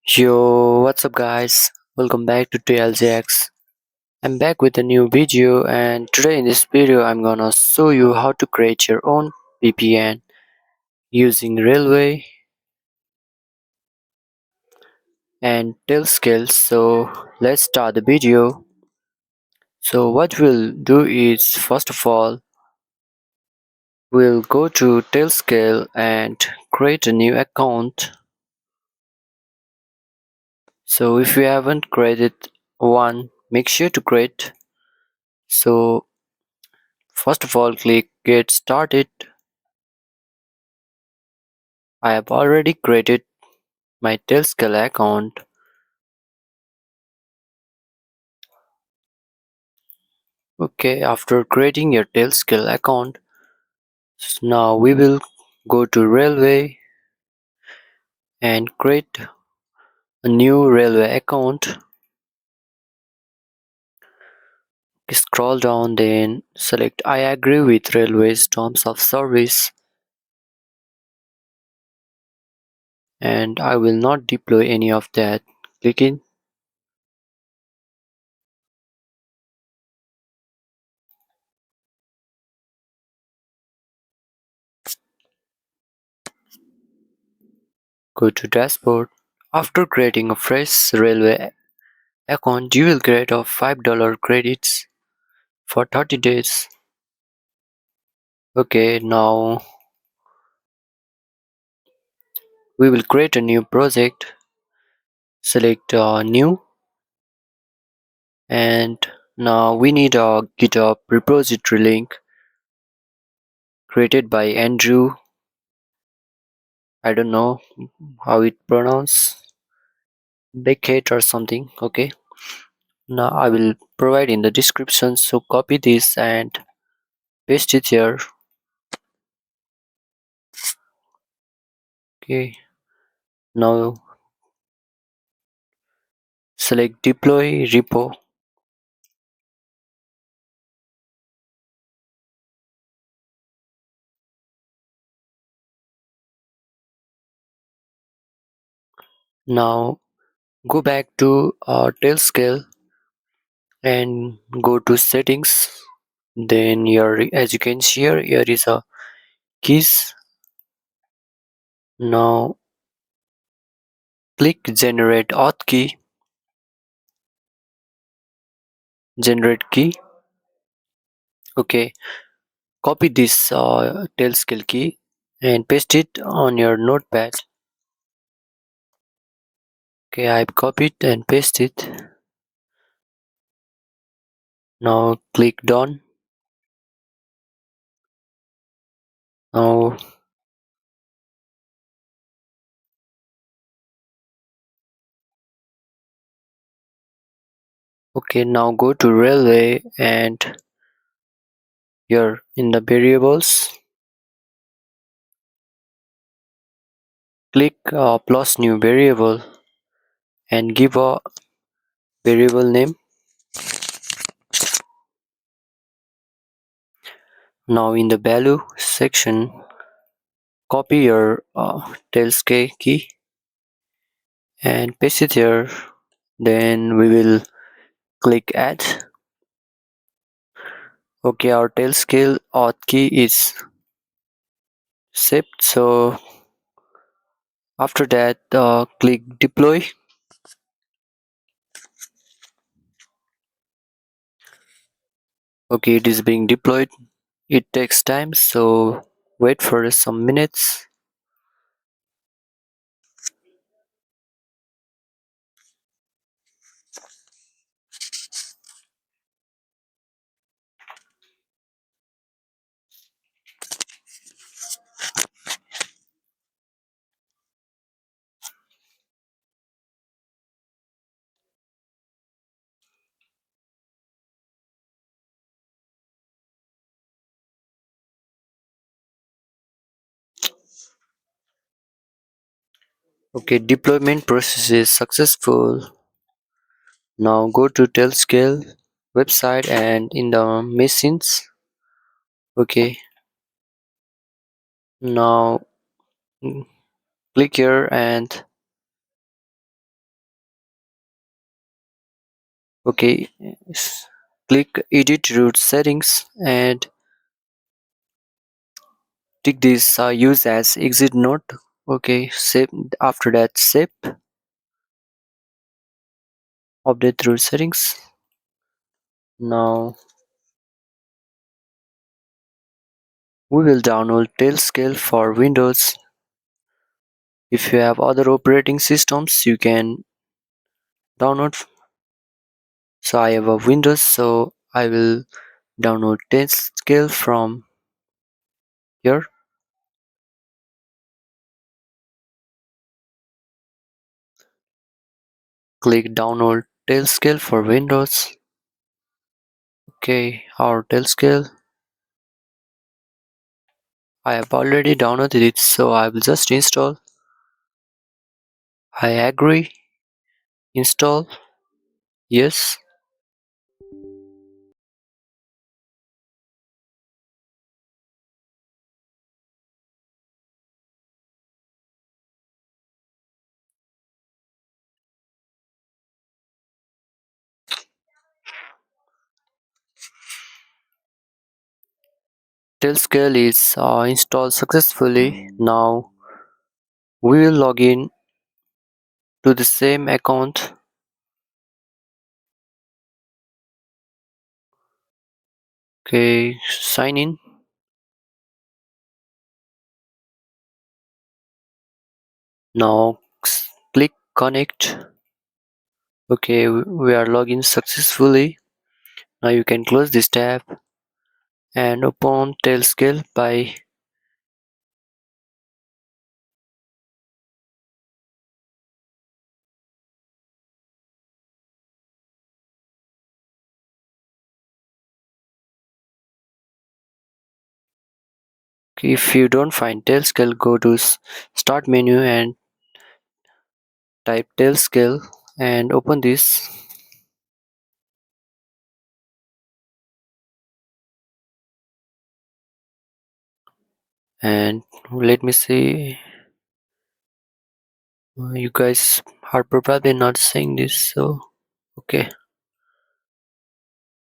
Yo, what's up guys? Welcome back to Tlgx. I'm back with a new video, and today in this video I'm gonna show you how to create your own VPN using Railway and Tailscale. So let's start the video. So what we'll do is, first of all, we'll go to Tailscale and create a new account. So if you haven't created one, make sure to create. So first of all, click get started. I have already created my Tailscale account. Okay, after creating your Tailscale account, now we will go to Railway and create a new Railway account. Scroll down, then select I agree with Railway's terms of service, and I will not deploy any of that. Click in. Go to dashboard. After creating a fresh Railway account, you will get a $5 credits for 30 days. Okay, now we will create a new project. Select new, and now we need a GitHub repository link created by Andrew. I don't know how it pronounced, Beckett or something. Okay, now I will provide in the description, so copy this and paste it here. Okay, now select deploy repo. Now go back to Tailscale and go to settings. Then here, as you can see here is a keys. Now click generate auth key, generate key. Okay, copy this Tailscale key and paste it on your notepad. Okay, I've copied and pasted it. Now click done. Now okay, now go to Railway and here in the variables, click plus new variable and give a variable name. Now in the value section, copy your Tailscale key and paste it here. Then we will click add. Okay, our Tailscale auth key is saved. So after that, click deploy. Okay, it is being deployed. It takes time, so wait for some minutes. Okay, deployment process is successful. Now go to Tailscale website and in the machines. Okay, now click here and Okay, click edit root settings and tick this use as exit node. Okay, save. After that, save, update root settings. Now we will download Tailscale for Windows. If you have other operating systems, you can download. So I have a Windows, so I will download Tailscale from here. Click download Tailscale for Windows. Okay, our Tailscale. I have already downloaded it, so I will just install. I agree. Install. Yes. Tailscale is installed successfully. Now we will log in to the same account. Okay, sign in. Now click connect. Okay, we are logged in successfully. Now you can close this tab and open Tailscale by if you don't find Tailscale, go to start menu and type Tailscale and open this. And let me see. You guys are probably not seeing this, so okay.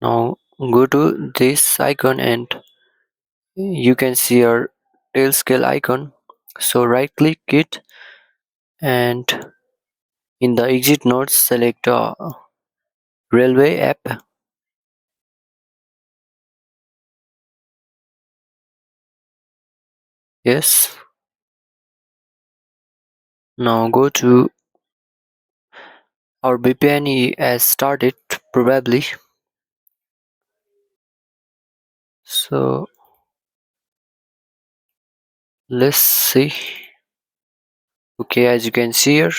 Now go to this icon and you can see your Tailscale icon. So right click it and in the exit node select Railway app. Yes. Now go to our VPN has started probably. So let's see. Okay, as you can see here,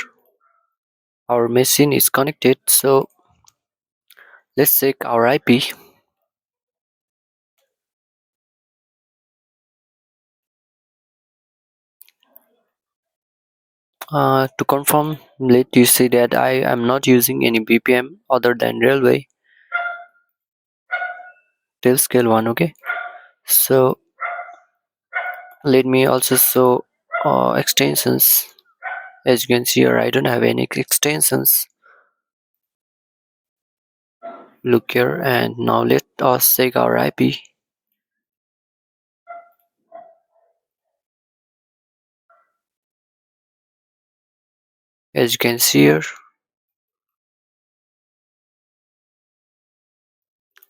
our machine is connected. So let's check our IP. To confirm, let you see that I am not using any VPN other than Railway Tailscale one. Okay, so let me also show extensions. As you can see here, I don't have any extensions. Look here, and now let us check our IP. As you can see here,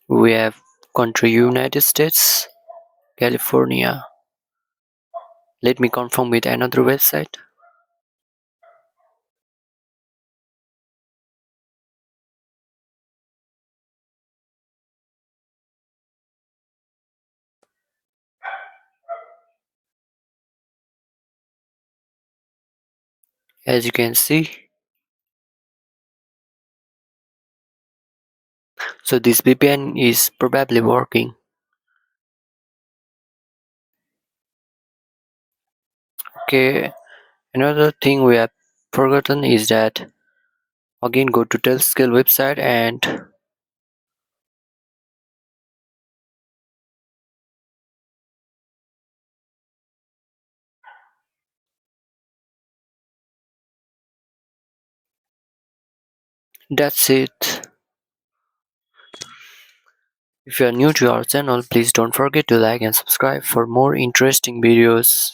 we have country United States, California. Let me confirm with another website. As you can see, so this VPN is probably working. Okay, another thing we have forgotten is that again go to Tailscale website and that's it. If you are new to our channel, please don't forget to like and subscribe for more interesting videos.